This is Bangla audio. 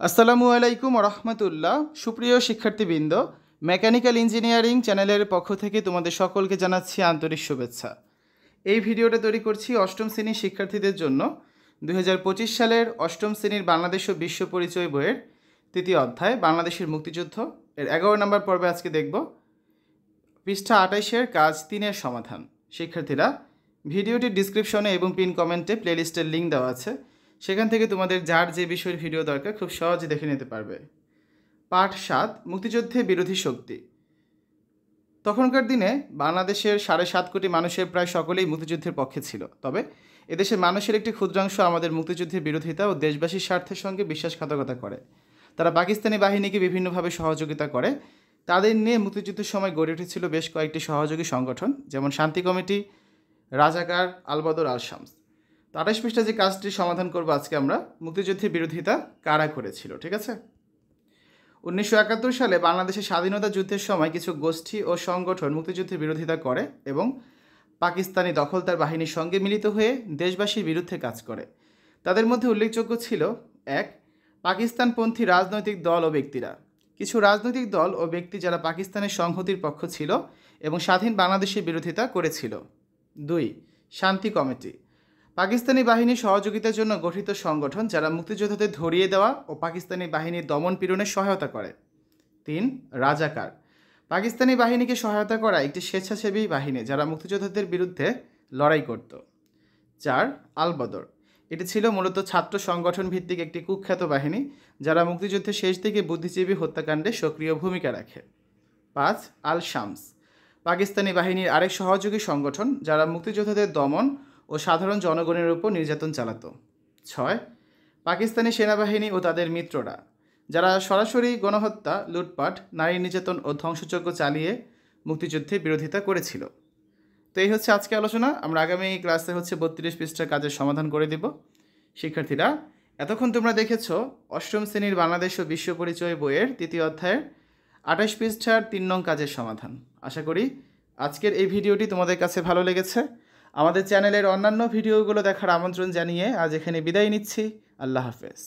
আসসালামু আলাইকুম রহমতুল্লাহ। সুপ্রিয় শিক্ষার্থীবৃন্দ, মেকানিক্যাল ইঞ্জিনিয়ারিং চ্যানেলের পক্ষ থেকে তোমাদের সকলকে জানাচ্ছি আন্তরিক শুভেচ্ছা। এই ভিডিওটা তৈরি করছি অষ্টম শ্রেণীর শিক্ষার্থীদের জন্য। 2025 সালের অষ্টম শ্রেণীর বাংলাদেশ ও বিশ্ব পরিচয় বইয়ের তৃতীয় অধ্যায় বাংলাদেশের মুক্তিযুদ্ধ এর 11 নম্বর পর্বে আজকে দেখব পৃষ্ঠা 28-এর কাজ 3-এর সমাধান। শিক্ষার্থীরা, ভিডিওটির ডিসক্রিপশনে এবং পিন কমেন্টে প্লেলিস্টের লিঙ্ক দেওয়া আছে, সেখান থেকে তোমাদের যার যে বিষয়ের ভিডিও দরকার খুব সহজে দেখে নিতে পারবে। পাঠ 7, মুক্তিযুদ্ধে বিরোধী শক্তি। তখনকার দিনে বাংলাদেশের 7.5 কোটি মানুষের প্রায় সকলেই মুক্তিযুদ্ধের পক্ষে ছিল। তবে এদেশের মানুষের একটি ক্ষুদ্রাংশ আমাদের মুক্তিযুদ্ধের বিরোধিতা ও দেশবাসীর স্বার্থের সঙ্গে বিশ্বাসঘাতকতা করে। তারা পাকিস্তানি বাহিনীকে বিভিন্নভাবে সহযোগিতা করে। তাদের নিয়ে মুক্তিযুদ্ধের সময় গড়ে উঠেছিল বেশ কয়েকটি সহযোগী সংগঠন, যেমন শান্তি কমিটি, রাজাকার, আলবদর, আল শামস। 28 পৃষ্ঠা যে কাজটির সমাধান করব আজকে আমরা, মুক্তিযুদ্ধের বিরোধিতা কারা করেছিল। ঠিক আছে। 1971 সালে বাংলাদেশের স্বাধীনতা যুদ্ধের সময় কিছু গোষ্ঠী ও সংগঠন মুক্তিযুদ্ধের বিরোধিতা করে এবং পাকিস্তানি দখলদার বাহিনীর সঙ্গে মিলিত হয়ে দেশবাসীর বিরুদ্ধে কাজ করে। তাদের মধ্যে উল্লেখযোগ্য ছিল: 1. পাকিস্তানপন্থী রাজনৈতিক দল ও ব্যক্তিরা। কিছু রাজনৈতিক দল ও ব্যক্তি যারা পাকিস্তানের সংহতির পক্ষ ছিল এবং স্বাধীন বাংলাদেশের বিরোধিতা করেছিল। 2. শান্তি কমিটি, পাকিস্তানি বাহিনীর সহযোগিতার জন্য গঠিত সংগঠন যারা মুক্তিযোদ্ধাদের ধরিয়ে দেওয়া ও পাকিস্তানি বাহিনীর দমন পীড়নের সহায়তা করে। 3. রাজাকার, পাকিস্তানি বাহিনীকে সহায়তা করা একটি স্বেচ্ছাসেবী বাহিনী যারা মুক্তিযোদ্ধাদের বিরুদ্ধে লড়াই করত। 4. আলবদর, এটি ছিল মূলত ছাত্র সংগঠন ভিত্তিক একটি কুখ্যাত বাহিনী যারা মুক্তিযুদ্ধের শেষ দিকে বুদ্ধিজীবী হত্যাকাণ্ডে সক্রিয় ভূমিকা রাখে। 5. আল শামস, পাকিস্তানি বাহিনীর আরেক সহযোগী সংগঠন যারা মুক্তিযোদ্ধাদের দমন ও সাধারণ জনগণের উপর নির্যাতন চালাতো। 6. পাকিস্তানি সেনাবাহিনী ও তাদের মিত্ররা, যারা সরাসরি গণহত্যা, লুটপাট, নারী নির্যাতন ও ধ্বংসযজ্ঞ চালিয়ে মুক্তিযুদ্ধের বিরোধিতা করেছিল। তো এই হচ্ছে আজকে আলোচনা। আমরা আগামী ক্লাসে 32 পৃষ্ঠার কাজের সমাধান করে দেব। শিক্ষার্থীরা, এতক্ষণ তোমরা দেখেছো অষ্টম শ্রেণীর বাংলাদেশ ও বিশ্ব পরিচয় বইয়ের তৃতীয় অধ্যায়ের 28 পৃষ্ঠার 3 নং কাজের সমাধান। আশা করি আজকের এই ভিডিওটি তোমাদের কাছে ভালো লেগেছে। আমাদের চ্যানেলের অন্যান্য ভিডিওগুলো দেখার আমন্ত্রণ জানিয়ে আজ এখানে বিদায় নিচ্ছি। আল্লাহ হাফেজ।